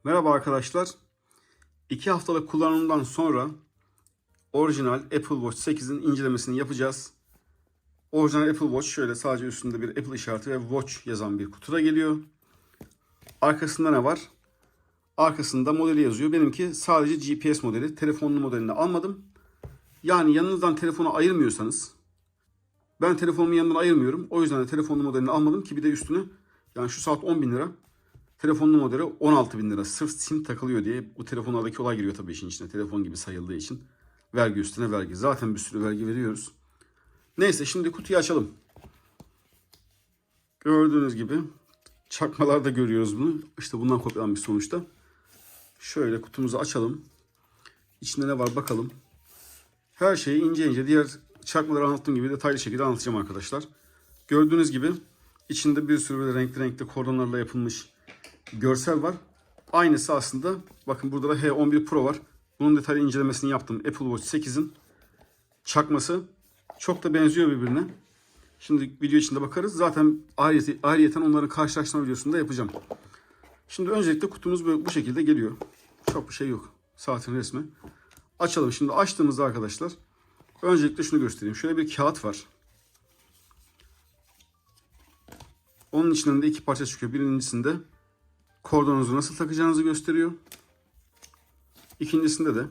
Merhaba arkadaşlar. 2 haftalık kullanımdan sonra orijinal Apple Watch 8'in incelemesini yapacağız. Orijinal Apple Watch şöyle sadece üstünde bir Apple işareti ve Watch yazan bir kutuda geliyor. Arkasında ne var? Arkasında modeli yazıyor. Benimki sadece GPS modeli. Telefonlu modelini almadım. Yani yanınızdan telefonu ayırmıyorsanız, ben telefonumu yanımdan ayırmıyorum. O yüzden de telefonlu modelini almadım ki bir de üstüne, yani şu saat 10 bin lira. Telefonlu modeli 16 bin lira. Sırf sim takılıyor diye. Bu telefonlardaki olay giriyor tabii işin içine. Telefon gibi sayıldığı için. Vergi üstüne vergi. Zaten bir sürü vergi veriyoruz. Neyse, şimdi kutuyu açalım. Gördüğünüz gibi çakmalarda görüyoruz bunu. İşte bundan kopyalanmış sonuçta. Şöyle kutumuzu açalım. İçinde ne var bakalım. Her şeyi ince ince diğer çakmaları anlattığım gibi detaylı şekilde anlatacağım arkadaşlar. Gördüğünüz gibi içinde bir sürü böyle renkli renkli kordonlarla yapılmış görsel var. Aynısı aslında. Bakın burada da H11 Pro var. Bunun detaylı incelemesini yaptım. Apple Watch 8'in çakması. Çok da benziyor birbirine. Şimdi video içinde bakarız. Zaten ayrıyeten onların karşılaştırma videosunu da yapacağım. Şimdi öncelikle kutumuz bu şekilde geliyor. Çok bir şey yok. Saatin resmi. Açalım. Şimdi açtığımızda arkadaşlar öncelikle şunu göstereyim. Şöyle bir kağıt var. Onun içinden de iki parça çıkıyor. Birincisinde kordonunuzu nasıl takacağınızı gösteriyor. İkincisinde de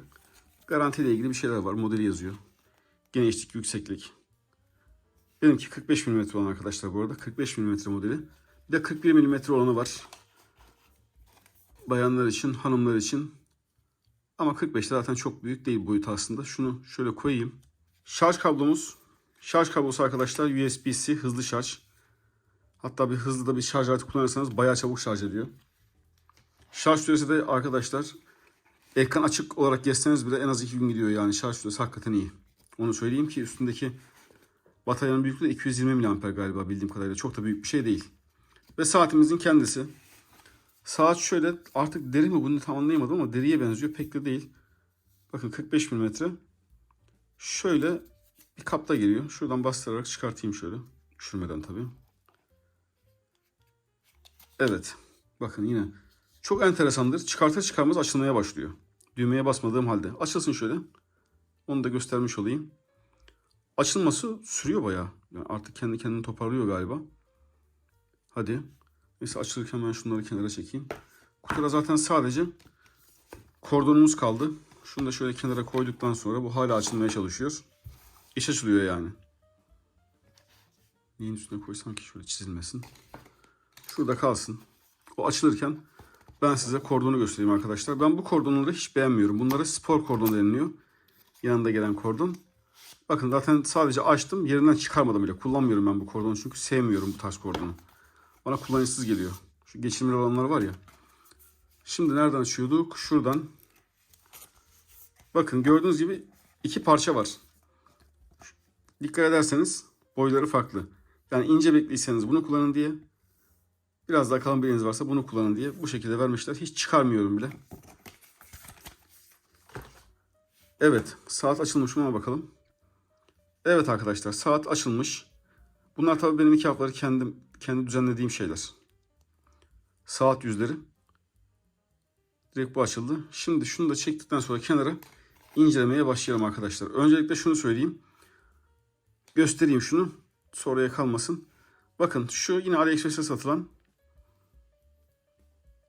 garantiyle ilgili bir şeyler var. Modeli yazıyor. Genişlik, yükseklik. Benimki 45 mm olan arkadaşlar bu arada. 45 mm modeli. Bir de 41 mm olanı var. Bayanlar için, hanımlar için. Ama 45 de zaten çok büyük değil boyut aslında. Şunu şöyle koyayım. Şarj kablomuz. Şarj kablosu arkadaşlar USB-C hızlı şarj. Hatta bir hızlı da bir şarj aleti kullanırsanız bayağı çabuk şarj ediyor. Şarj süresi de arkadaşlar ekran açık olarak geçseniz bile en az 2 gün gidiyor, yani şarj süresi hakikaten iyi. Onu söyleyeyim ki üstündeki bataryanın büyüklüğü de 220 mAh galiba, bildiğim kadarıyla. Çok da büyük bir şey değil. Ve saatimizin kendisi. Saat şöyle, artık deri mi bunu tam anlayamadım ama deriye benziyor. Pek de değil. Bakın 45 mm. Şöyle bir kapta geliyor. Şuradan bastırarak çıkartayım şöyle. Düşürmeden tabii. Evet. Bakın yine. Çok enteresandır. Çıkartır çıkarmaz açılmaya başlıyor. Düğmeye basmadığım halde. Açılsın şöyle. Onu da göstermiş olayım. Açılması sürüyor bayağı. Yani artık kendi kendini toparlıyor galiba. Hadi. Neyse, açılırken ben şunları kenara çekeyim. Kutuda zaten sadece kordonumuz kaldı. Şunu da şöyle kenara koyduktan sonra bu hala açılmaya çalışıyor. İş açılıyor yani. Neyin üstüne koysam ki şöyle çizilmesin. Şurada kalsın. O açılırken ben size kordonu göstereyim arkadaşlar. Ben bu kordonları hiç beğenmiyorum. Bunlara spor kordon deniliyor. Yanında gelen kordon. Bakın zaten sadece açtım. Yerinden çıkarmadım bile. Kullanmıyorum ben bu kordonu çünkü sevmiyorum bu tarz kordonu. Bana kullanışsız geliyor. Şu geçirmeli olanlar var ya. Şimdi nereden açıyorduk? Şuradan. Bakın gördüğünüz gibi iki parça var. Dikkat ederseniz boyları farklı. Yani ince bekliyseniz bunu kullanın diye. Biraz daha kalın bir eliniz varsa bunu kullanın diye bu şekilde vermişler. Hiç çıkarmıyorum bile. Evet, saat açılmış mı, ona bakalım. Evet arkadaşlar, saat açılmış. Bunlar tabii benim 2 haftaları kendi düzenlediğim şeyler. Saat yüzleri. Direkt bu açıldı. Şimdi şunu da çektikten sonra kenara incelemeye başlayalım arkadaşlar. Öncelikle şunu söyleyeyim. Göstereyim şunu. Sonraya kalmasın. Bakın şu yine AliExpress'te satılan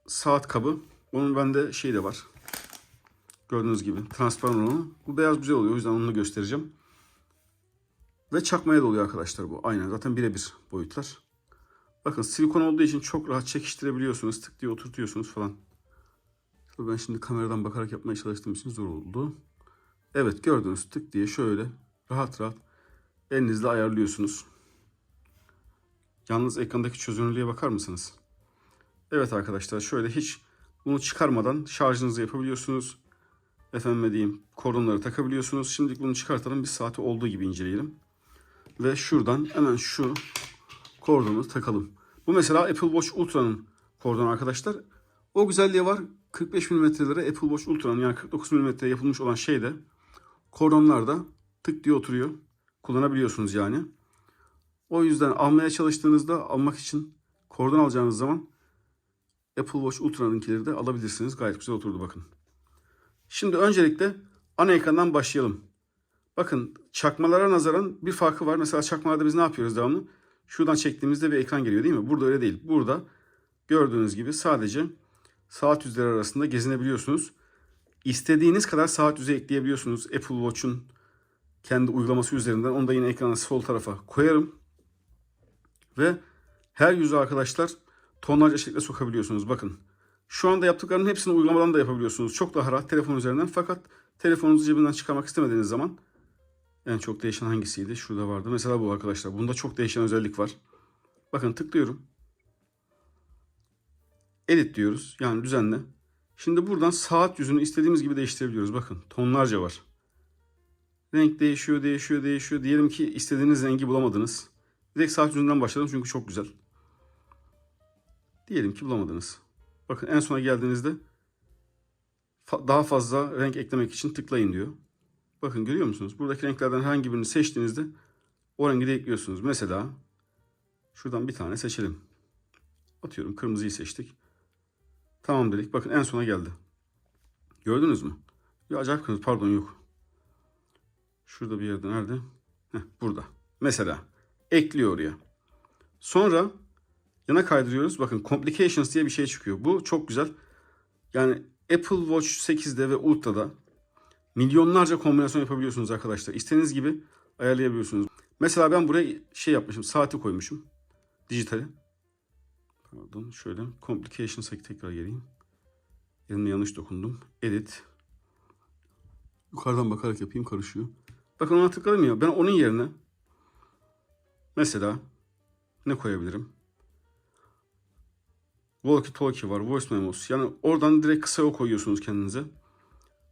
saat kabı. Onun bende şey de var. Gördüğünüz gibi transparan olanı. Bu beyaz güzel oluyor. O yüzden onu göstereceğim. Ve çakmaya da oluyor arkadaşlar bu. Aynen, zaten birebir boyutlar. Bakın silikon olduğu için çok rahat çekiştirebiliyorsunuz. Tık diye oturtuyorsunuz falan. Ben şimdi kameradan bakarak yapmaya çalıştığım için zor oldu. Evet, gördüğünüz tık diye şöyle rahat rahat elinizle ayarlıyorsunuz. Yalnız ekrandaki çözünürlüğe bakar mısınız? Evet arkadaşlar, şöyle hiç bunu çıkarmadan şarjınızı yapabiliyorsunuz. Efendime diyeyim, kordonları takabiliyorsunuz. Şimdi bunu çıkartalım, bir saati olduğu gibi inceleyelim. Ve şuradan hemen şu kordonu takalım. Bu mesela Apple Watch Ultra'nın kordonu arkadaşlar. O güzelliği var. 45 mm'lere Apple Watch Ultra'nın, yani 49 mm yapılmış olan şeyde, kordonlarda tık diye oturuyor. Kullanabiliyorsunuz yani. O yüzden almaya çalıştığınızda, almak için kordon alacağınız zaman Apple Watch Ultra'nınkileri de alabilirsiniz. Gayet güzel oturdu bakın. Şimdi öncelikle ana ekrandan başlayalım. Bakın çakmalara nazaran bir farkı var. Mesela çakmalarda biz ne yapıyoruz devamlı? Şuradan çektiğimizde bir ekran geliyor değil mi? Burada öyle değil. Burada gördüğünüz gibi sadece saat yüzleri arasında gezinebiliyorsunuz. İstediğiniz kadar saat yüzü ekleyebiliyorsunuz. Apple Watch'un kendi uygulaması üzerinden. Onu da yine ekrana sol tarafa koyarım. Ve her yüzü arkadaşlar tonlarca şekilde sokabiliyorsunuz. Bakın şu anda yaptıklarının hepsini uygulamadan da yapabiliyorsunuz. Çok daha rahat telefon üzerinden. Fakat telefonunuzu cebinden çıkarmak istemediğiniz zaman en çok değişen hangisiydi? Şurada vardı. Mesela bu arkadaşlar. Bunda çok değişen özellik var. Bakın tıklıyorum. Edit diyoruz. Yani düzenle. Şimdi buradan saat yüzünü istediğimiz gibi değiştirebiliyoruz. Bakın tonlarca var. Renk değişiyor, değişiyor, değişiyor. Diyelim ki istediğiniz rengi bulamadınız. Direkt saat yüzünden başladım çünkü çok güzel. Diyelim ki bulamadınız. Bakın en sona geldiğinizde daha fazla renk eklemek için tıklayın diyor. Bakın görüyor musunuz? Buradaki renklerden herhangi birini seçtiğinizde o rengi de ekliyorsunuz. Mesela şuradan bir tane seçelim. Atıyorum kırmızıyı seçtik. Tamam dedik. Bakın en sona geldi. Gördünüz mü? Ya acayip kırmızı. Pardon yok. Şurada bir yerde nerede? Burada. Mesela ekliyor oraya. Sonra yana kaydırıyoruz. Bakın Complications diye bir şey çıkıyor. Bu çok güzel. Yani Apple Watch 8'de ve Ultra'da milyonlarca kombinasyon yapabiliyorsunuz arkadaşlar. İstediğiniz gibi ayarlayabiliyorsunuz. Mesela ben buraya şey yapmışım. Saati koymuşum. Dijitali. Pardon şöyle. Complications'a tekrar geleyim. Elimle yanlış dokundum. Edit. Yukarıdan bakarak yapayım, karışıyor. Bakın ona tıkladım ya. Ben onun yerine mesela ne koyabilirim? Walkie talkie var. Voice memos. Yani oradan direkt kısa o koyuyorsunuz kendinize.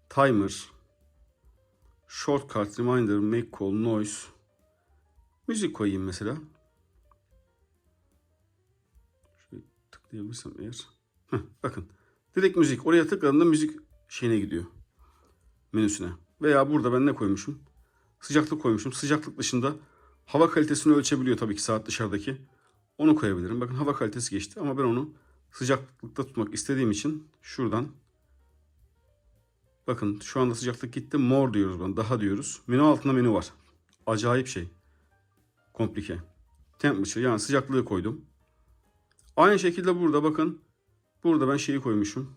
Timer. Shortcut. Reminder. Make call. Noise. Müzik koyayım mesela. Şöyle tıklayabilirsem eğer. Bakın. Direkt müzik. Oraya tıkladığımda müzik şeyine gidiyor. Menüsüne. Veya burada ben ne koymuşum? Sıcaklık koymuşum. Sıcaklık dışında hava kalitesini ölçebiliyor tabii ki saat dışarıdaki. Onu koyabilirim. Bakın hava kalitesi geçti ama ben onu sıcaklıkta tutmak istediğim için şuradan bakın şu anda sıcaklık gitti. More diyoruz bana. Daha diyoruz. Menü altında menü var. Acayip şey. Komplike. Temperature yani sıcaklığı koydum. Aynı şekilde burada bakın. Burada ben şeyi koymuşum.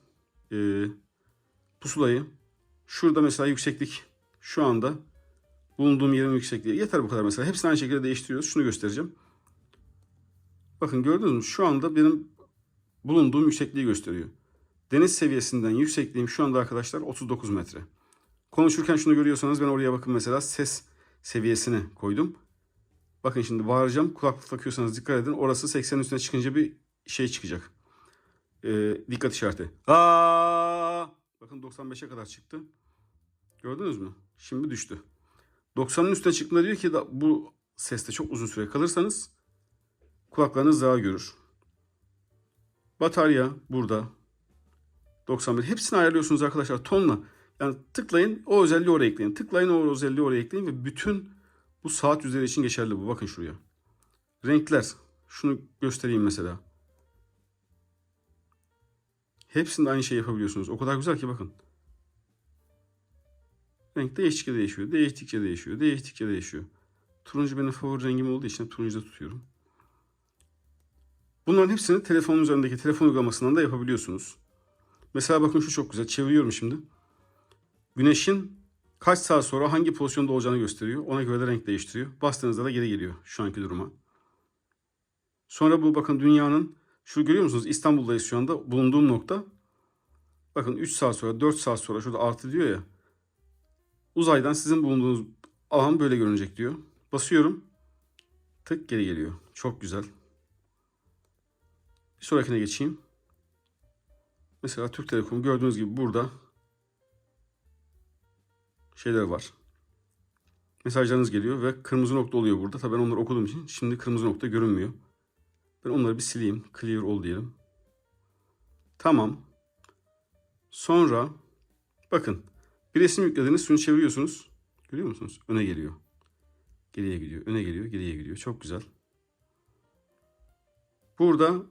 Pusulayı. Şurada mesela yükseklik. Şu anda bulunduğum yerin yüksekliği. Yeter bu kadar mesela. Hepsini aynı şekilde değiştiriyoruz. Şunu göstereceğim. Bakın gördünüz mü? Şu anda benim bulunduğum yüksekliği gösteriyor. Deniz seviyesinden yüksekliğim şu anda arkadaşlar 39 metre. Konuşurken şunu görüyorsanız ben oraya bakın mesela ses seviyesini koydum. Bakın şimdi bağıracağım. Kulaklık takıyorsanız dikkat edin. Orası 80'in üstüne çıkınca bir şey çıkacak. Dikkat işareti. Aa! Bakın 95'e kadar çıktı. Gördünüz mü? Şimdi düştü. 90'ın üstüne çıktığında diyor ki bu seste çok uzun süre kalırsanız kulaklarınız zarar görür. Batarya burada. 91. Hepsini ayarlıyorsunuz arkadaşlar tonla. Yani tıklayın o özelliği oraya ekleyin. Tıklayın o özelliği oraya ekleyin ve bütün bu saat yüzleri için geçerli bu. Bakın şuraya. Renkler. Şunu göstereyim mesela. Hepsinde aynı şey yapabiliyorsunuz. O kadar güzel ki bakın. Renk değiştikçe değişiyor. Değiştikçe değişiyor. Değiştikçe değişiyor. Turuncu benim favori rengim olduğu için turuncuda tutuyorum. Bunların hepsini telefonun üzerindeki telefon uygulamasından da yapabiliyorsunuz. Mesela bakın şu çok güzel. Çeviriyorum şimdi. Güneşin kaç saat sonra hangi pozisyonda olacağını gösteriyor. Ona göre de renk değiştiriyor. Bastığınızda da geri geliyor şu anki duruma. Sonra bu bakın dünyanın şu görüyor musunuz? İstanbul'dayız şu anda. Bulunduğum nokta. Bakın 3 saat sonra 4 saat sonra şurada artı diyor ya. Uzaydan sizin bulunduğunuz alan böyle görünecek diyor. Basıyorum. Tık geri geliyor. Çok güzel. Bir sonrakine geçeyim. Mesela Türk Telekom gördüğünüz gibi burada şeyler var. Mesajlarınız geliyor ve kırmızı nokta oluyor burada. Tabii ben onları okuduğum için şimdi kırmızı nokta görünmüyor. Ben onları bir sileyim. Clear all diyelim. Tamam. Sonra bakın bir resim yüklediniz. Şunu çeviriyorsunuz. Görüyor musunuz? Öne geliyor. Geriye gidiyor. Öne geliyor. Geriye gidiyor. Çok güzel. Burada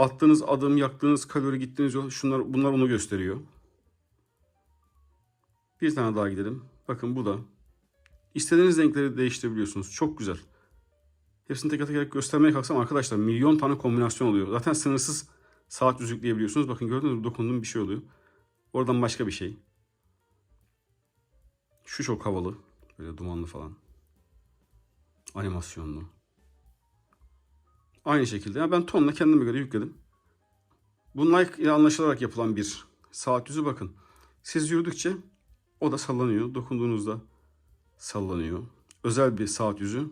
Attığınız adım, yaktığınız kalori, gittiğiniz yol, bunlar onu gösteriyor. Bir tane daha gidelim. Bakın bu da. İstediğiniz renkleri değiştirebiliyorsunuz. Çok güzel. Hepsini teker teker göstermeye kalksam arkadaşlar milyon tane kombinasyon oluyor. Zaten sınırsız saat düzlükleyebiliyorsunuz. Bakın gördünüz mü? Dokunduğum bir şey oluyor. Oradan başka bir şey. Şu çok havalı. Böyle dumanlı falan. Animasyonlu. Aynı şekilde. Yani ben tonla kendime göre yükledim. Bu Nike ile anlaşılarak yapılan bir saat yüzü bakın. Siz yürüdükçe o da sallanıyor. Dokunduğunuzda sallanıyor. Özel bir saat yüzü.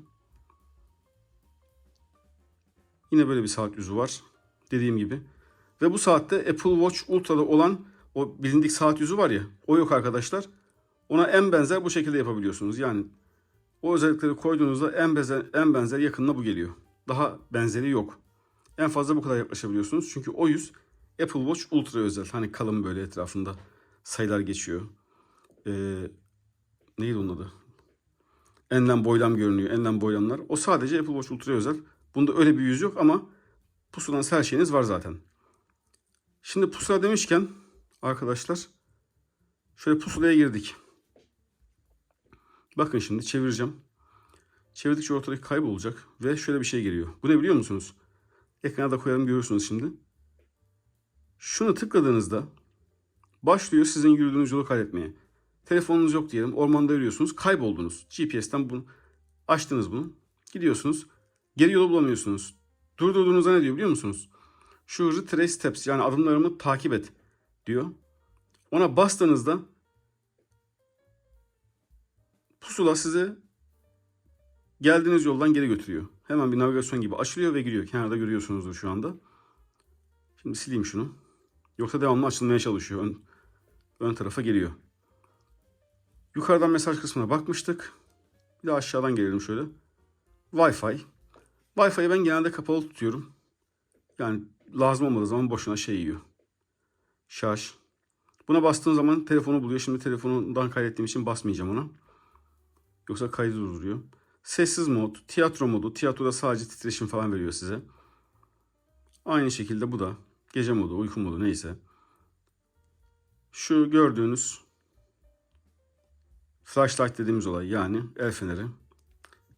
Yine böyle bir saat yüzü var. Dediğim gibi. Ve bu saatte Apple Watch Ultra'da olan o bilindik saat yüzü var ya. O yok arkadaşlar. Ona en benzer bu şekilde yapabiliyorsunuz. Yani o özellikleri koyduğunuzda en benzer yakınına bu geliyor. Daha benzeri yok. En fazla bu kadar yaklaşabiliyorsunuz. Çünkü o yüz Apple Watch Ultra özel. Hani kalın böyle etrafında sayılar geçiyor. Neydi onun adı? Enlem boylam görünüyor. Enlem boylamlar. O sadece Apple Watch Ultra'ya özel. Bunda öyle bir yüz yok ama pusulanız her şeyiniz var zaten. Şimdi pusula demişken arkadaşlar şöyle pusulaya girdik. Bakın şimdi çevireceğim. Çevirdikçe ortadaki kaybolacak ve şöyle bir şey geliyor. Bu ne biliyor musunuz? Ekrana da koyalım görürsünüz şimdi. Şunu tıkladığınızda başlıyor sizin yürüdüğünüz yolu kaydetmeye. Telefonunuz yok diyelim. Ormanda yürüyorsunuz. Kayboldunuz. GPS'ten bunu açtınız bunu. Gidiyorsunuz. Geri yolu bulamıyorsunuz. Durdurduğunuzda ne diyor biliyor musunuz? Şu retrace steps yani adımlarımı takip et diyor. Ona bastığınızda pusula sizi geldiğiniz yoldan geri götürüyor. Hemen bir navigasyon gibi açılıyor ve giriyor. Kenarda görüyorsunuzdur şu anda. Şimdi sileyim şunu. Yoksa devamlı açılmaya çalışıyor. Ön tarafa geliyor. Yukarıdan mesaj kısmına bakmıştık. Bir de aşağıdan gelelim şöyle. Wi-Fi. Wi-Fi'yi ben genelde kapalı tutuyorum. Yani lazım olmadığı zaman boşuna şey yiyor. Şarj. Buna bastığım zaman telefonu buluyor. Şimdi telefonundan kaydettiğim için basmayacağım ona. Yoksa kaydı durduruyor. Sessiz mod, tiyatro modu. Tiyatroda sadece titreşim falan veriyor size. Aynı şekilde bu da gece modu, uyku modu neyse. Şu gördüğünüz flashlight dediğimiz olay yani el feneri.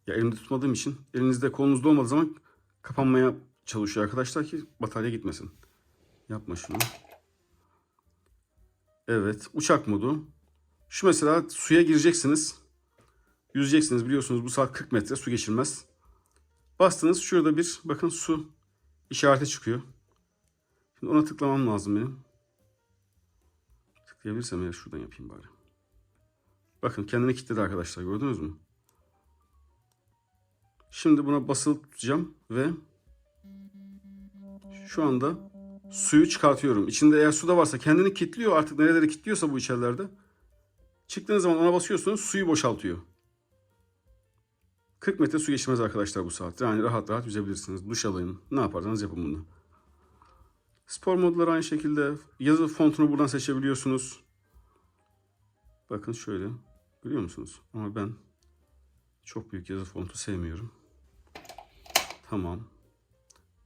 Ya elimde tutmadığım için elinizde kolunuzda olmadığı zaman kapanmaya çalışıyor arkadaşlar ki batarya gitmesin. Yapma şunu. Evet, uçak modu. Şu mesela suya gireceksiniz. Yüzeceksiniz biliyorsunuz bu saat 40 metre su geçirmez. Bastınız şurada bir bakın su işareti çıkıyor. Şimdi ona tıklamam lazım benim. Tıklayabilirsem eğer şuradan yapayım bari. Bakın kendini kilitledi arkadaşlar gördünüz mü? Şimdi buna basılı tutacağım ve şu anda suyu çıkartıyorum. İçinde eğer su da varsa kendini kilitliyor artık nereleri kilitliyorsa bu içerilerde. Çıktığınız zaman ona basıyorsunuz suyu boşaltıyor. 40 metre su geçmez arkadaşlar bu saat. Yani rahat rahat yüzebilirsiniz. Duş alın. Ne yaparsanız yapın bunu. Spor modları aynı şekilde. Yazı fontunu buradan seçebiliyorsunuz. Bakın şöyle. Görüyor musunuz? Ama ben çok büyük yazı fontu sevmiyorum. Tamam.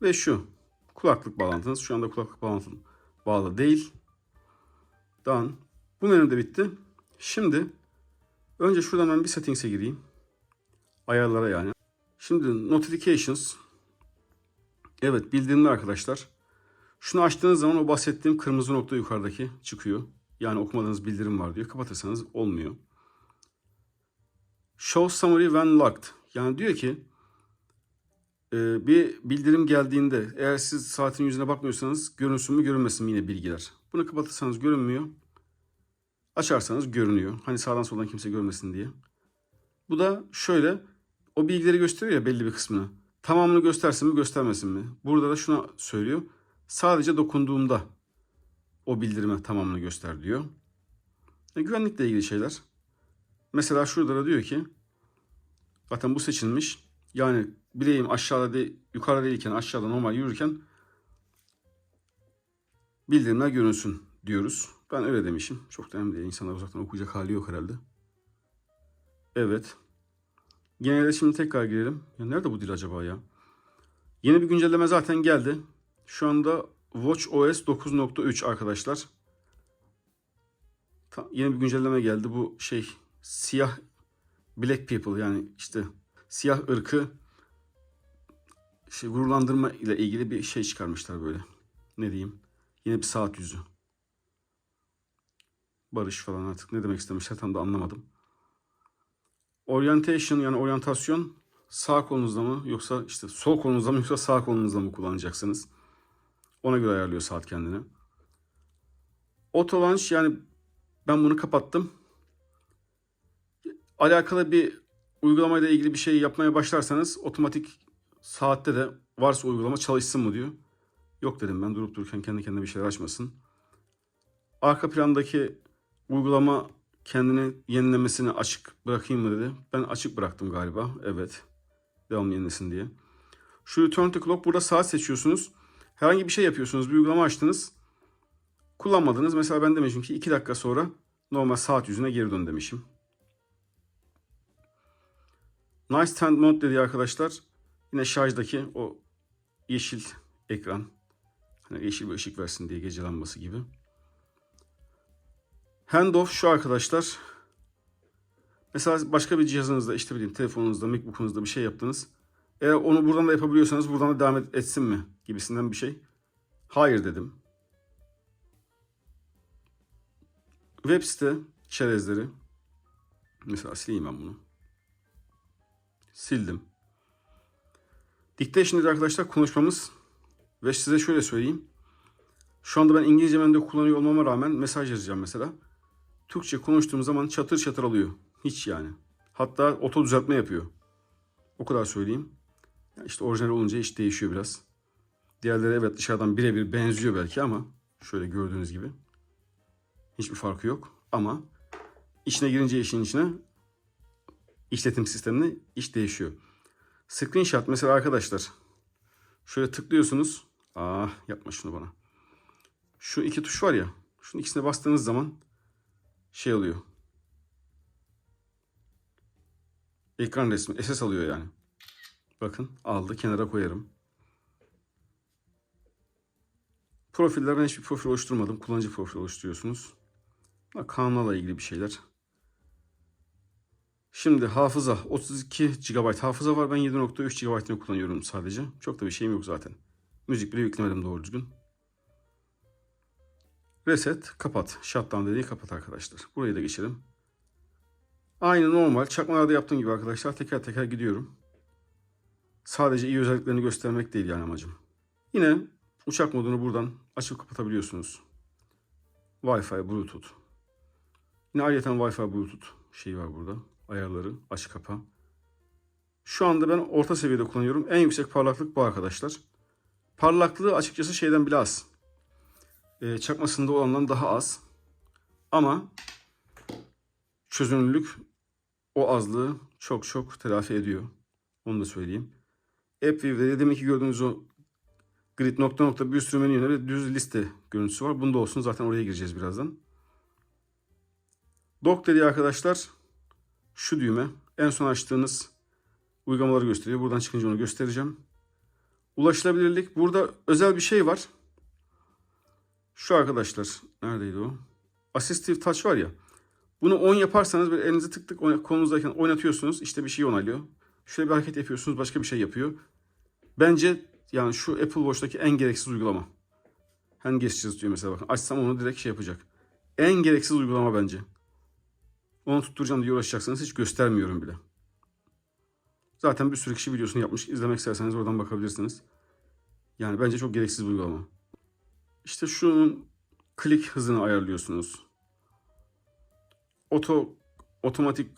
Ve şu. Kulaklık bağlantınız. Şu anda kulaklık bağlantım bağlı değil. Done. Bu menü de bitti. Şimdi önce şuradan ben bir settings'e gireyim. Ayarlara yani. Şimdi notifications. Evet bildirimler arkadaşlar. Şunu açtığınız zaman o bahsettiğim kırmızı nokta yukarıdaki çıkıyor. Yani okumadığınız bildirim var diyor. Kapatırsanız olmuyor. Show summary when locked. Yani diyor ki bir bildirim geldiğinde eğer siz saatin yüzüne bakmıyorsanız görünsün mü görünmesin mi yine bilgiler. Bunu kapatırsanız görünmüyor. Açarsanız görünüyor. Hani sağdan soldan kimse görmesin diye. Bu da şöyle o bilgileri gösteriyor ya belli bir kısmını. Tamamını göstersin mi göstermesin mi? Burada da şuna söylüyor. Sadece dokunduğumda o bildirime tamamını göster diyor. Güvenlikle ilgili şeyler. Mesela şurada da diyor ki zaten bu seçilmiş. Yani bileğim aşağıda değil, yukarıda değilken aşağıda normal yürürken bildirimler görünsün diyoruz. Ben öyle demişim. Çok da önemli değil. İnsanlar uzaktan okuyacak hali yok herhalde. Evet. Genelde şimdi tekrar girelim. Ya nerede bu dil acaba ya? Yeni bir güncelleme zaten geldi. Şu anda watchOS 9.3 arkadaşlar. Yeni bir güncelleme geldi. Bu siyah black people, yani işte siyah ırkı gururlandırma ile ilgili bir şey çıkarmışlar böyle. Ne diyeyim? Yine bir saat yüzü. Barış falan, artık ne demek istemişler tam da anlamadım. Orientation, yani oryantasyon, sağ kolunuzda mı yoksa işte sol kolunuzda mı yoksa sağ kolunuzda mı kullanacaksınız? Ona göre ayarlıyor saat kendini. Auto launch, yani ben bunu kapattım. Alakalı bir uygulamayla ilgili bir şey yapmaya başlarsanız otomatik saatte de varsa uygulama çalışsın mı diyor. Yok dedim ben, durup dururken kendi kendine bir şeyler açmasın. Arka plandaki uygulama kendini yenilemesini açık bırakayım mı dedi. Ben açık bıraktım galiba. Evet. Devam yenilesin diye. Şu Return to Clock, burada saat seçiyorsunuz. Herhangi bir şey yapıyorsunuz. Bir uygulama açtınız. Kullanmadınız. Mesela ben demişim ki 2 dakika sonra normal saat yüzüne geri dön demişim. Night Stand Mode dedi arkadaşlar. Yine şarjdaki o yeşil ekran. Hani yeşil bir ışık versin diye, gece lambası gibi. Handoff şu arkadaşlar. Mesela başka bir cihazınızda, işte bileyim telefonunuzda, MacBook'unuzda bir şey yaptınız. Eğer onu buradan da yapabiliyorsanız buradan da devam etsin mi gibisinden bir şey. Hayır dedim. Web site çerezleri. Mesela sileyim ben bunu. Sildim. Dictation dedi arkadaşlar konuşmamız. Ve size şöyle söyleyeyim. Şu anda ben İngilizce menüde kullanıyor olmama rağmen mesaj yazacağım mesela. Türkçe konuştuğum zaman çatır çatır alıyor. Hiç yani. Hatta oto düzeltme yapıyor. O kadar söyleyeyim. Yani işte orijinal olunca iş değişiyor biraz. Diğerleri evet dışarıdan birebir benziyor belki ama şöyle gördüğünüz gibi hiçbir farkı yok. Ama içine girince işin içine, işletim sistemine, iş değişiyor. Screenshot mesela arkadaşlar. Şöyle tıklıyorsunuz. Yapma şunu bana. Şu iki tuş var ya. Şunun ikisine bastığınız zaman şey oluyor. Ekran resmi. SS alıyor yani. Bakın aldı. Kenara koyarım. Profiller, ben hiçbir profil oluşturmadım. Kullanıcı profili oluşturuyorsunuz. Kanalla ilgili bir şeyler. Şimdi hafıza. 32 GB hafıza var. Ben 7.3 GB'ını kullanıyorum sadece. Çok da bir şeyim yok zaten. Müzik bile yüklemedim doğru düzgün. Reset, kapat. Shutdown dediği kapat arkadaşlar. Burayı da geçelim. Aynı normal çakmalarda yaptığım gibi arkadaşlar teker teker gidiyorum. Sadece iyi özelliklerini göstermek değil yani amacım. Yine uçak modunu buradan açıp kapatabiliyorsunuz. Wi-Fi, Bluetooth. Yine ayrıca Wi-Fi, Bluetooth şeyi var burada. Ayarları, aç kapa. Şu anda ben orta seviyede kullanıyorum. En yüksek parlaklık bu arkadaşlar. Parlaklığı açıkçası şeyden bile az. Çakmasında olandan daha az. Ama çözünürlük o azlığı çok çok telafi ediyor. Onu da söyleyeyim. AppView'de demek ki gördüğünüz o grid nokta nokta bir sürü menü yönleri düz liste görüntüsü var. Bunda olsun, zaten oraya gireceğiz birazdan. Dock dediği arkadaşlar şu düğme. En son açtığınız uygulamaları gösteriyor. Buradan çıkınca onu göstereceğim. Ulaşılabilirlik. Burada özel bir şey var. Şu arkadaşlar. Neredeydi o? Assistive Touch var ya. Bunu 10 yaparsanız böyle elinizi tık tık kolunuzdayken oynatıyorsunuz. İşte bir şey onaylıyor. Şöyle bir hareket yapıyorsunuz. Başka bir şey yapıyor. Bence yani şu Apple Watch'taki en gereksiz uygulama. Hand gestures diyor mesela, bakın. Açsam onu direkt şey yapacak. En gereksiz uygulama bence. Onu tutturacağım diye uğraşacaksınız. Hiç göstermiyorum bile. Zaten bir sürü kişi videosunu yapmış. İzlemek isterseniz oradan bakabilirsiniz. Yani bence çok gereksiz bir uygulama. İşte şunun klik hızını ayarlıyorsunuz. Otomatik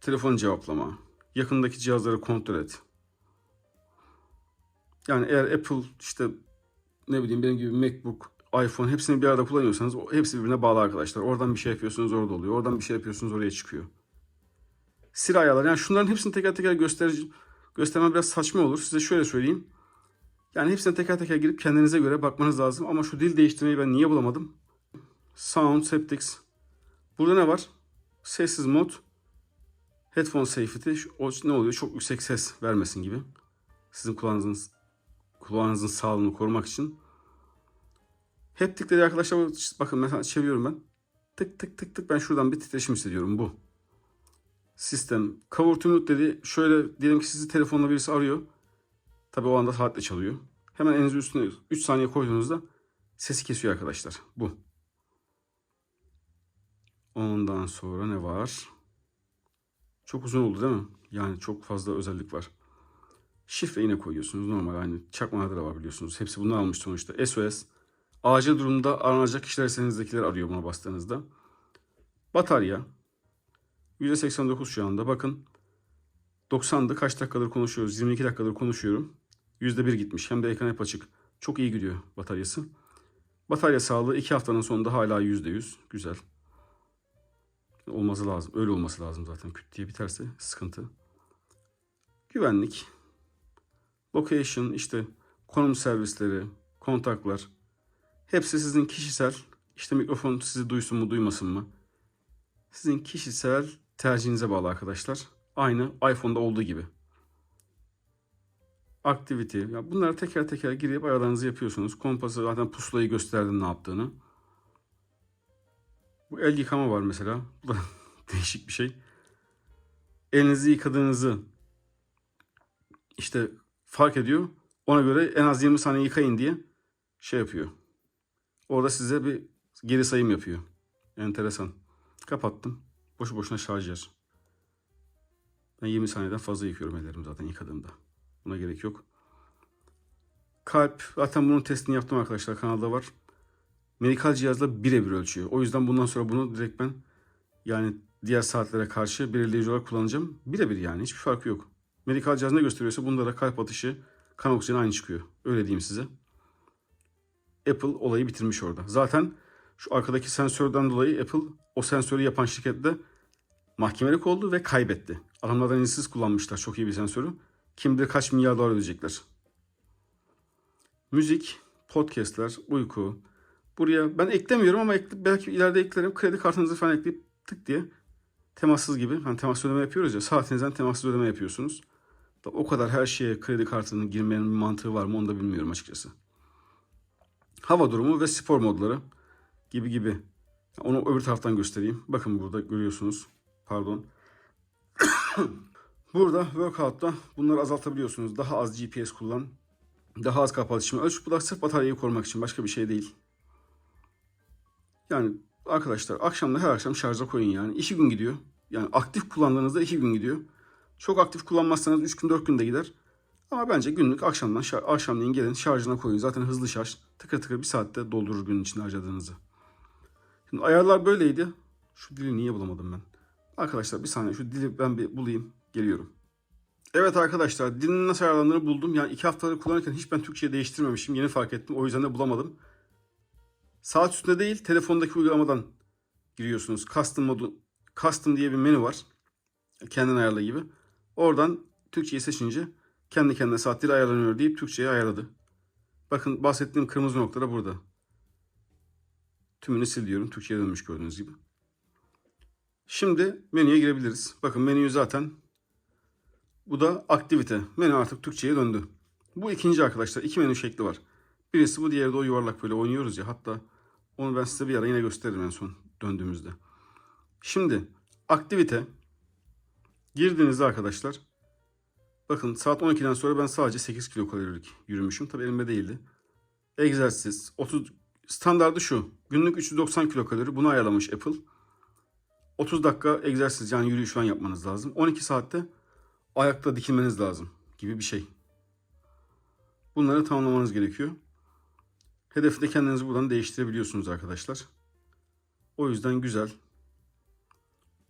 telefon cevaplama. Yakındaki cihazları kontrol et. Yani eğer Apple, işte ne bileyim benim gibi MacBook, iPhone hepsini bir arada kullanıyorsanız hepsi birbirine bağlı arkadaşlar. Oradan bir şey yapıyorsunuz orada oluyor. Oradan bir şey yapıyorsunuz oraya çıkıyor. Siri ayarları. Yani şunların hepsini teker teker göstermem biraz saçma olur. Size şöyle söyleyeyim. Yani hepsine teker teker girip kendinize göre bakmanız lazım. Ama şu dil değiştirmeyi ben niye bulamadım? Sound, Haptics. Burada ne var? Sessiz mod. Headphone Safety. O ne oluyor? Çok yüksek ses vermesin gibi. Sizin kulağınızın sağlığını korumak için. Hep tık dedi arkadaşlar. Bakın mesela çeviriyorum ben. Tık tık tık tık ben şuradan bir titreşim hissediyorum bu. Sistem. Cover to mute dedi. Şöyle diyelim ki sizi telefonla birisi arıyor. Tabii o anda saatle çalıyor. Hemen elinizin üstüne 3 saniye koyduğunuzda sesi kesiyor arkadaşlar. Bu. Ondan sonra ne var? Çok uzun oldu değil mi? Yani çok fazla özellik var. Şifre yine koyuyorsunuz. Normal aynı çakmalarda da var biliyorsunuz. Hepsi bundan almış sonuçta. SOS. Acil durumda aranacak kişiler elinizdekiler arıyor buna bastığınızda. Batarya. %89 şu anda. Bakın 90'dı. Kaç dakikadır konuşuyoruz? 22 dakikadır konuşuyorum. %1 gitmiş. Hem de ekran hep açık. Çok iyi gidiyor bataryası. Batarya sağlığı 2 haftanın sonunda hala %100. Güzel. Olması lazım. Öyle olması lazım zaten. Küt diye biterse sıkıntı. Güvenlik. Location, işte konum servisleri, kontaklar. Hepsi sizin kişisel. İşte mikrofon sizi duysun mu duymasın mı? Sizin kişisel tercihinize bağlı arkadaşlar. Aynı iPhone'da olduğu gibi. Activity. Ya bunları teker teker girip ayarlarınızı yapıyorsunuz. Kompası zaten pusulayı gösterdi ne yaptığını. Bu el yıkama var mesela. Bu da değişik bir şey. Elinizi yıkadığınızı işte fark ediyor. Ona göre en az 20 saniye yıkayın diye şey yapıyor. Orada size bir geri sayım yapıyor. Enteresan. Kapattım. Boşu boşuna şarj yer. Ben 20 saniyeden fazla yıkıyorum ellerimi zaten yıkadığımda. Buna gerek yok. Kalp. Zaten bunun testini yaptım arkadaşlar. Kanalda var. Medikal cihazla birebir ölçüyor. O yüzden bundan sonra bunu direkt ben yani diğer saatlere karşı belirleyici olarak kullanacağım. Birebir yani. Hiçbir farkı yok. Medikal cihaz ne gösteriyorsa bunda da kalp atışı, kan oksijeni aynı çıkıyor. Öyle diyeyim size. Apple olayı bitirmiş orada. Zaten şu arkadaki sensörden dolayı Apple o sensörü yapan şirkette mahkemelik oldu ve kaybetti. Adamlardan izinsiz kullanmışlar çok iyi bir sensörü. Kim bilir kaç milyar dolar ödeyecekler. Müzik, podcastler, uyku. Buraya ben eklemiyorum ama belki ileride eklerim. Kredi kartınızı falan ekleyip tık diye temassız gibi. Hani temassız ödeme yapıyoruz ya. Saatinizden temassız ödeme yapıyorsunuz. O kadar her şeye kredi kartının girmenin bir mantığı var mı onu da bilmiyorum açıkçası. Hava durumu ve spor modları gibi gibi. Onu öbür taraftan göstereyim. Bakın burada görüyorsunuz. Pardon. Burada workout'ta bunları azaltabiliyorsunuz. Daha az GPS kullan. Daha az kapalı iletişimi ölç. Bu da sırf bataryayı korumak için. Başka bir şey değil. Yani arkadaşlar akşamda her akşam şarja koyun yani. 2 gün gidiyor. Yani aktif kullandığınızda 2 gün gidiyor. Çok aktif kullanmazsanız 3 gün 4 günde gider. Ama bence günlük akşamleyin gelin şarjına koyun. Zaten hızlı şarj. Tıkır tıkır bir saatte doldurur günün içinde harcadığınızı. Şimdi ayarlar böyleydi. Şu dili niye bulamadım ben? Arkadaşlar bir saniye şu dili ben bir bulayım. Geliyorum. Evet arkadaşlar dilin nasıl ayarlandığını buldum. Yani 2 haftaları kullanırken hiç ben Türkçe'ye değiştirmemişim. Yeni fark ettim. O yüzden de bulamadım. Saat üstünde değil telefondaki uygulamadan giriyorsunuz. Custom diye bir menü var. Kendin ayarla gibi. Oradan Türkçeyi seçince kendi kendine saatleri ayarlanıyor deyip Türkçe'ye ayarladı. Bakın bahsettiğim kırmızı noktada burada. Tümünü sil diyorum. Türkçe'ye dönmüş gördüğünüz gibi. Şimdi menüye girebiliriz. Bakın menüyü zaten bu da aktivite. Menü artık Türkçe'ye döndü. Bu ikinci arkadaşlar. 2 menü şekli var. Birisi bu diğeri de o yuvarlak böyle oynuyoruz ya. Hatta onu ben size bir ara yine gösteririm en son döndüğümüzde. Şimdi aktivite girdiğinizde arkadaşlar bakın saat 12'den sonra ben sadece 8 kilokalorilik yürümüşüm. Tabii elimde değildi. Egzersiz 30 standardı şu. Günlük 390 kilokalori bunu ayarlamış Apple. 30 dakika egzersiz yani yürüyüş falan yapmanız lazım. 12 saatte ayakta dikilmeniz lazım gibi bir şey. Bunları tamamlamanız gerekiyor. Hedefi de kendiniz buradan değiştirebiliyorsunuz arkadaşlar. O yüzden güzel.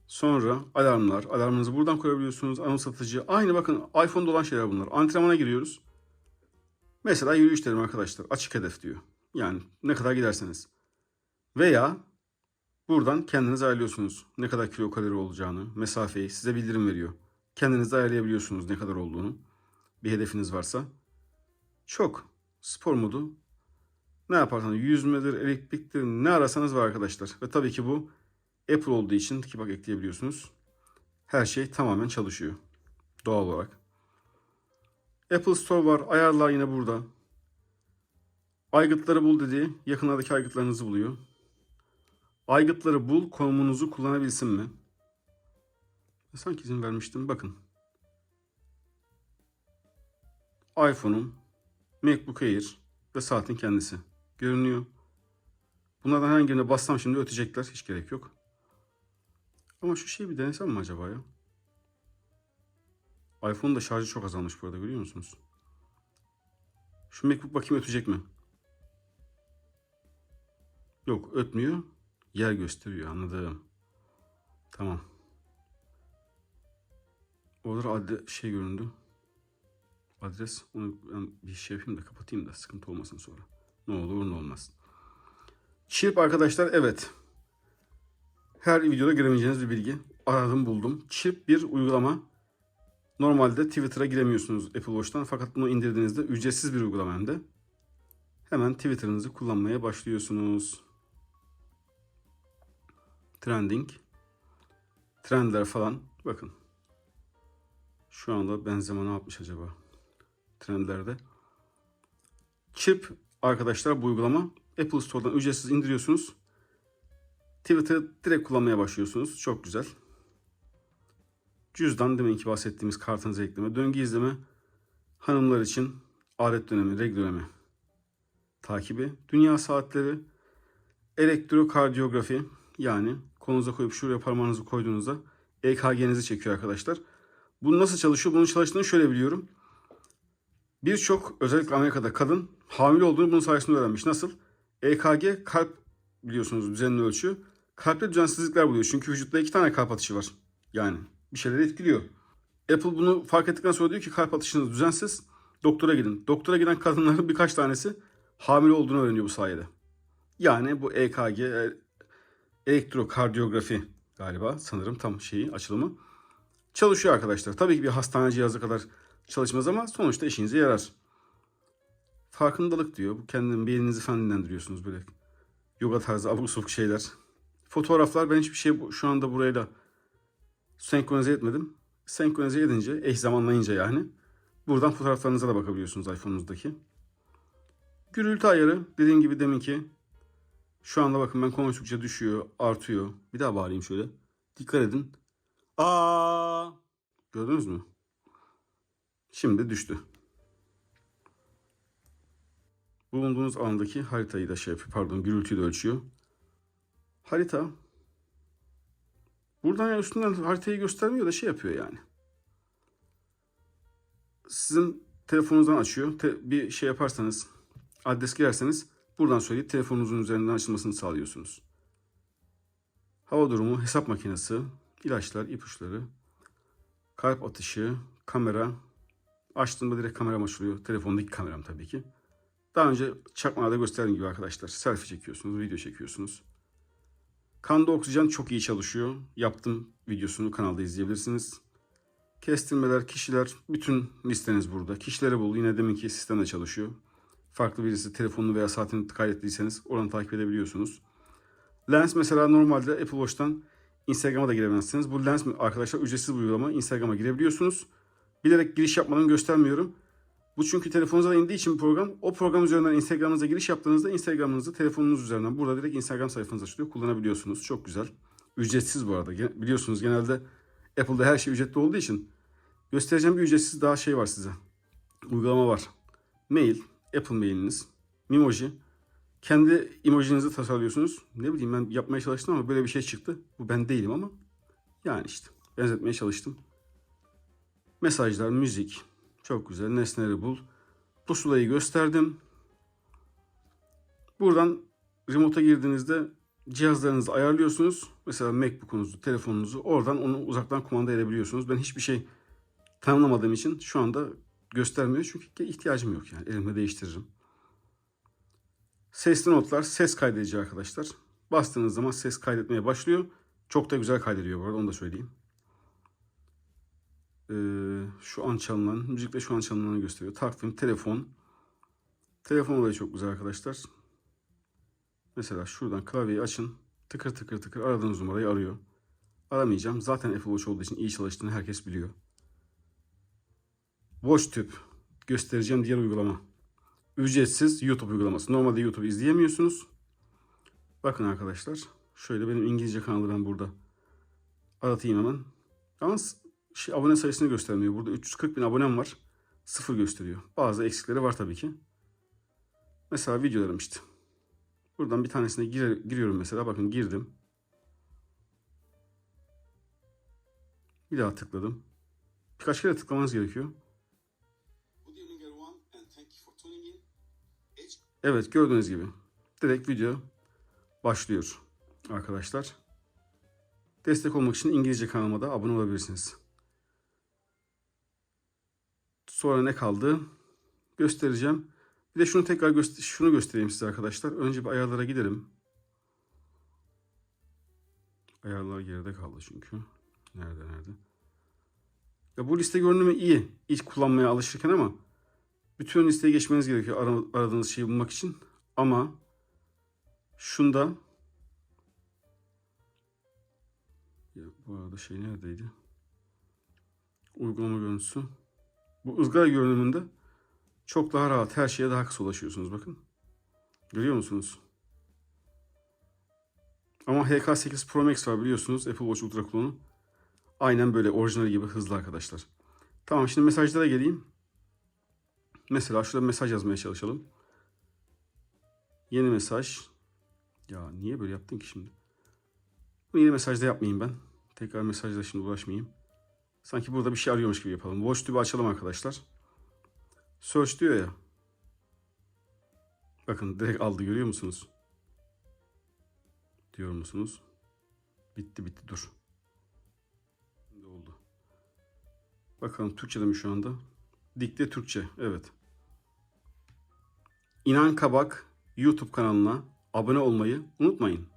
Sonra alarmlar. Alarmınızı buradan koyabiliyorsunuz. Anımsatıcı. Aynı bakın iPhone'da olan şeyler bunlar. Antrenmana giriyoruz. Mesela yürüyüş derim arkadaşlar. Açık hedef diyor. Yani ne kadar giderseniz. Veya buradan kendiniz ayarlıyorsunuz. Ne kadar kilokalori olacağını, mesafeyi size bildirim veriyor. Kendiniz de ayarlayabiliyorsunuz ne kadar olduğunu. Bir hedefiniz varsa. Çok. Spor modu. Ne yaparsanız yüzmedir, elektriktir ne arasanız var arkadaşlar. Ve tabii ki bu Apple olduğu için ki bak ekleyebiliyorsunuz. Her şey tamamen çalışıyor. Doğal olarak. Apple Store var. Ayarlar yine burada. Aygıtları bul dediği yakınlardaki aygıtlarınızı buluyor. Aygıtları bul, konumunuzu kullanabilsin mi? Sanki izin vermiştim. Bakın. iPhone'um, MacBook Air ve saatin kendisi görünüyor. Bunlardan herhangi birine bassam şimdi ötecekler. Hiç gerek yok. Ama şu şeyi bir denesem mi acaba ya? iPhone'un da şarjı çok azalmış bu arada, görüyor musunuz? Şu MacBook bakayım ötecek mi? Yok, ötmüyor. Yer gösteriyor, anladım. Tamam. Orada şey göründü. Adres. Onu ben bir şey yapayım da kapatayım da sıkıntı olmasın sonra. Ne olur ne olmaz. Chirp arkadaşlar, evet. Her videoda göremeyeceğiniz bir bilgi. Aradım buldum. Chirp bir uygulama. Normalde Twitter'a giremiyorsunuz Apple Watch'tan. Fakat bunu indirdiğinizde ücretsiz bir uygulama hem de. Hemen Twitter'ınızı kullanmaya başlıyorsunuz. Trending. Trendler falan. Bakın. Şu anda Benzema ne yapmış acaba? Trendlerde. Chirp arkadaşlar bu uygulama. Apple Store'dan ücretsiz indiriyorsunuz. Twitter'ı direkt kullanmaya başlıyorsunuz. Çok güzel. Cüzdan, deminki bahsettiğimiz kartınıza ekleme, döngü izleme, hanımlar için adet dönemi, regl dönemi takibi, dünya saatleri, elektrokardiyografi, yani kolunuza koyup şuraya parmağınızı koyduğunuzda EKG'nizi çekiyor arkadaşlar. Bu nasıl çalışıyor? Bunun çalıştığını şöyle biliyorum. Birçok özellikle Amerika'da kadın hamile olduğunu bunun sayesinde öğrenmiş. Nasıl? EKG kalp, biliyorsunuz, düzenli ölçü. Kalpte düzensizlikler buluyor. Çünkü vücutta 2 tane kalp atışı var. Yani bir şeyleri etkiliyor. Apple bunu fark ettikten sonra diyor ki kalp atışınız düzensiz. Doktora gidin. Doktora giden kadınların birkaç tanesi hamile olduğunu öğreniyor bu sayede. Yani bu EKG, elektrokardiyografi galiba, sanırım tam şeyi, açılımı. Çalışıyor arkadaşlar. Tabii ki bir hastane cihazı kadar çalışmaz ama sonuçta işinize yarar. Farkındalık diyor. Bu kendini, beyninizi falan dinlendiriyorsunuz böyle. Yoga tarzı abuk sabuk şeyler. Fotoğraflar, ben hiçbir şey şu anda burayla senkronize etmedim. Senkronize edince, eş zamanlayınca yani, buradan fotoğraflarınıza da bakabiliyorsunuz iPhone'unuzdaki. Gürültü ayarı, dediğim gibi deminki. Şu anda bakın ben konuştukça düşüyor, artıyor. Bir daha bağırayım şöyle. Dikkat edin. Aa! Gördünüz mü? Şimdi düştü. Bulunduğunuz alandaki haritayı da gürültüyü de ölçüyor. Harita. Buradan yani üstünden haritayı göstermiyor da şey yapıyor yani. Sizin telefonunuzdan açıyor. Bir şey yaparsanız, adres girerseniz buradan söyleyip telefonunuzun üzerinden açılmasını sağlıyorsunuz. Hava durumu, hesap makinesi, ilaçlar, ipuçları, kalp atışı, kamera. Açtığımda direkt kameram açılıyor. Telefondaki kameram tabii ki. Daha önce çakmada gösterdiğim gibi arkadaşlar. Selfie çekiyorsunuz, video çekiyorsunuz. Kanda oksijen çok iyi çalışıyor. Yaptım videosunu, kanalda izleyebilirsiniz. Kestirmeler, kişiler, bütün listeniz burada. Kişileri bul, yine deminki sistemde çalışıyor. Farklı birisi telefonunu veya saatini kaydettiyseniz oradan takip edebiliyorsunuz. Lens mesela, normalde Apple Watch'tan Instagram'a da giremezsiniz. Bu Lens arkadaşlar ücretsiz bir uygulama. Instagram'a girebiliyorsunuz. Bilerek giriş yapmadan göstermiyorum. Bu çünkü telefonunuza da indiği için bir program. O program üzerinden Instagram'ınıza giriş yaptığınızda Instagram'ınızı telefonunuz üzerinden burada direkt Instagram sayfanız açılıyor. Kullanabiliyorsunuz. Çok güzel. Ücretsiz bu arada. Biliyorsunuz genelde Apple'da her şey ücretli olduğu için. Göstereceğim bir ücretsiz daha şey var size. Uygulama var. Mail, Apple mailiniz, Memoji. Kendi emojinizi tasarlıyorsunuz. Ne bileyim, ben yapmaya çalıştım ama böyle bir şey çıktı. Bu ben değilim ama yani işte benzetmeye çalıştım. Mesajlar, müzik. Çok güzel. Nesneleri bul. Pusulayı gösterdim. Buradan remote'a girdiğinizde cihazlarınızı ayarlıyorsunuz. Mesela MacBook'unuzu, telefonunuzu, oradan onu uzaktan kumanda edebiliyorsunuz. Ben hiçbir şey tanımlamadığım için şu anda göstermiyor. Çünkü ihtiyacım yok yani. Elimle değiştiririm. Sesli notlar, ses kaydedici arkadaşlar. Bastığınız zaman ses kaydetmeye başlıyor. Çok da güzel kaydediyor bu arada, onu da söyleyeyim. Şu an çalınan, müzikle şu an çalınanı gösteriyor. Takvim, telefon. Telefon olayı çok güzel arkadaşlar. Mesela şuradan klavyeyi açın. Tıkır tıkır tıkır aradığınız numarayı arıyor. Aramayacağım. Zaten Apple Watch olduğu için iyi çalıştığını herkes biliyor. WatchTube göstereceğim diğer uygulama. Ücretsiz YouTube uygulaması. Normalde YouTube izleyemiyorsunuz. Bakın arkadaşlar. Şöyle benim İngilizce kanalı ben burada aratayım hemen. Ama abone sayısını göstermiyor. Burada 340 bin abonem var. 0 gösteriyor. Bazı eksikleri var tabii ki. Mesela videolarım işte. Buradan bir tanesine giriyorum mesela. Bakın girdim. Bir daha tıkladım. Birkaç kere tıklamanız gerekiyor. Evet, gördüğünüz gibi. Direkt video başlıyor arkadaşlar. Destek olmak için İngilizce kanalıma da abone olabilirsiniz. Sonra ne kaldı? Göstereceğim. Bir de şunu tekrar şunu göstereyim size arkadaşlar. Önce bir ayarlara gidelim. Ayarlar geride kaldı çünkü. Nerede? Ya bu liste görünümü iyi. İlk kullanmaya alışırken ama bütün listeye geçmeniz gerekiyor aradığınız şeyi bulmak için. Ama şunda ya bu arada şey neredeydi? Uygulama görüntüsü. Bu ızgara görünümünde çok daha rahat, her şeye daha kısa ulaşıyorsunuz bakın. Görüyor musunuz? Ama HK8 Pro Max var biliyorsunuz, Apple Watch Ultra klonu. Aynen böyle orijinal gibi hızlı arkadaşlar. Tamam, şimdi mesajlara geleyim. Mesela şurada mesaj yazmaya çalışalım. Yeni mesaj. Ya niye böyle yaptın ki şimdi? Bu yeni mesajda yapmayayım ben. Tekrar mesajla şimdi uğraşmayayım. Sanki burada bir şey arıyormuş gibi yapalım. WatchTube'u açalım arkadaşlar. Search diyor ya. Bakın direkt aldı, görüyor musunuz? Diyor musunuz? Bitti dur. Şimdi oldu. Bakalım Türkçe'de mi şu anda? Dikte Türkçe, evet. İnan Kabak YouTube kanalına abone olmayı unutmayın.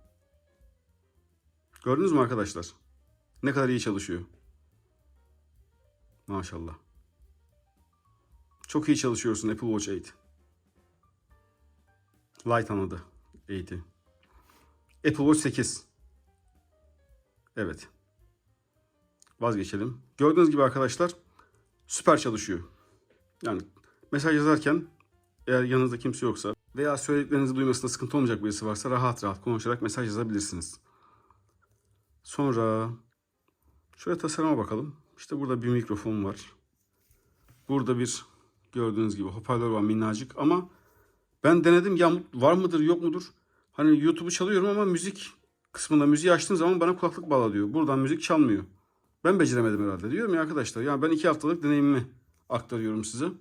Gördünüz mü arkadaşlar? Ne kadar iyi çalışıyor. Maşallah. Çok iyi çalışıyorsun Apple Watch 8. Lite anladı 8'i. Apple Watch 8. Evet. Vazgeçelim. Gördüğünüz gibi arkadaşlar süper çalışıyor. Yani mesaj yazarken eğer yanınızda kimse yoksa veya söylediklerinizi duymasında sıkıntı olmayacak birisi varsa rahat konuşarak mesaj yazabilirsiniz. Sonra şöyle tasarıma bakalım. İşte burada bir mikrofon var. Burada bir gördüğünüz gibi hoparlör var minnacık ama ben denedim ya, var mıdır yok mudur? Hani YouTube'u çalıyorum ama müzik kısmında müziği açtığım zaman bana kulaklık bağla diyor. Buradan müzik çalmıyor. Ben beceremedim herhalde diyorum ya arkadaşlar. Yani ben 2 haftalık deneyimimi aktarıyorum size.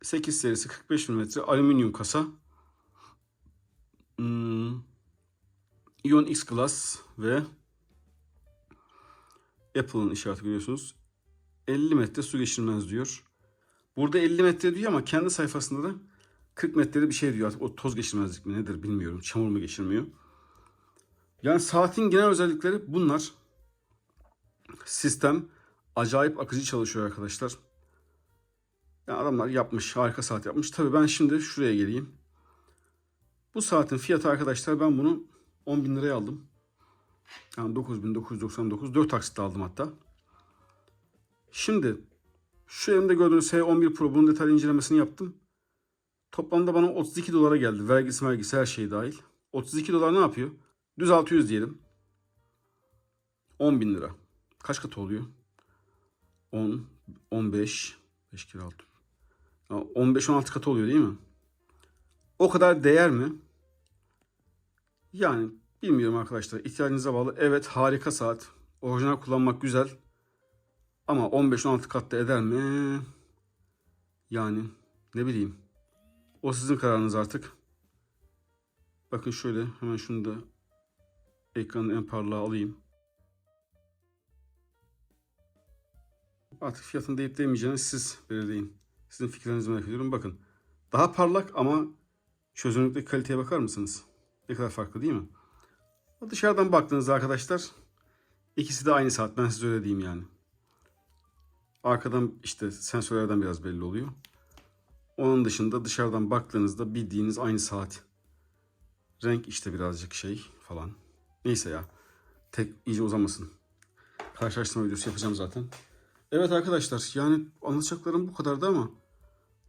8 serisi 45 mm alüminyum kasa. Ion X Glass ve Apple'ın işareti görüyorsunuz. 50 metre su geçirmez diyor. Burada 50 metre diyor ama kendi sayfasında da 40 metrede bir şey diyor. Artık o toz geçirmezlik mi nedir bilmiyorum. Çamur mu geçirmiyor. Yani saatin genel özellikleri bunlar. Sistem acayip akıcı çalışıyor arkadaşlar. Yani adamlar yapmış, harika saat yapmış. Tabii ben şimdi şuraya geleyim. Bu saatin fiyatı arkadaşlar, ben bunu 10 bin liraya aldım. Yani 9.999, 4 taksitle aldım hatta. Şimdi şu elimde gördüğünüz S11 Pro, bunun detaylı incelemesini yaptım. Toplamda bana 32 dolara geldi. Vergisi her şey dahil. 32 dolar ne yapıyor? Düz 600 diyelim. 10 bin lira. Kaç katı oluyor? 10, 15, 5 kere 6. 15-16 katı oluyor değil mi? O kadar değer mi? Yani bilmiyorum arkadaşlar. İhtiyacınıza bağlı. Evet, harika saat. Orijinal kullanmak güzel. Ama 15-16 katta eder mi? Yani ne bileyim. O sizin kararınız artık. Bakın şöyle hemen şunu da ekranın en parlağı alayım. Artık fiyatını deyip demeyeceğiniz siz belirleyin. Sizin fikirlerinizi merak ediyorum. Bakın. Daha parlak ama çözünürlükteki kaliteye bakar mısınız? Ne kadar farklı değil mi? Dışarıdan baktığınızda arkadaşlar ikisi de aynı saat. Ben size öyle diyeyim yani. Arkadan işte sensörlerden biraz belli oluyor. Onun dışında dışarıdan baktığınızda bildiğiniz aynı saat. Renk işte birazcık şey falan. Neyse ya. Tek iyice uzamasın. Karşılaştırma videosu yapacağım zaten. Evet arkadaşlar, yani anlatacaklarım bu kadardı ama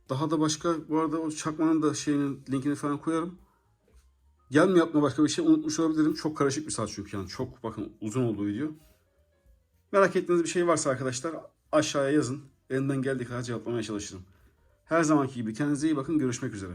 Daha da başka, bu arada o çakmanın da şeyinin linkini falan koyarım. Gelmiyor aklıma, başka bir şey unutmuş olabilirim. Çok karışık bir saat çünkü, yani çok, bakın, uzun oldu video. Merak ettiğiniz bir şey varsa arkadaşlar aşağıya yazın. Elimden geldiği kadar cevaplamaya çalışırım. Her zamanki gibi kendinize iyi bakın. Görüşmek üzere.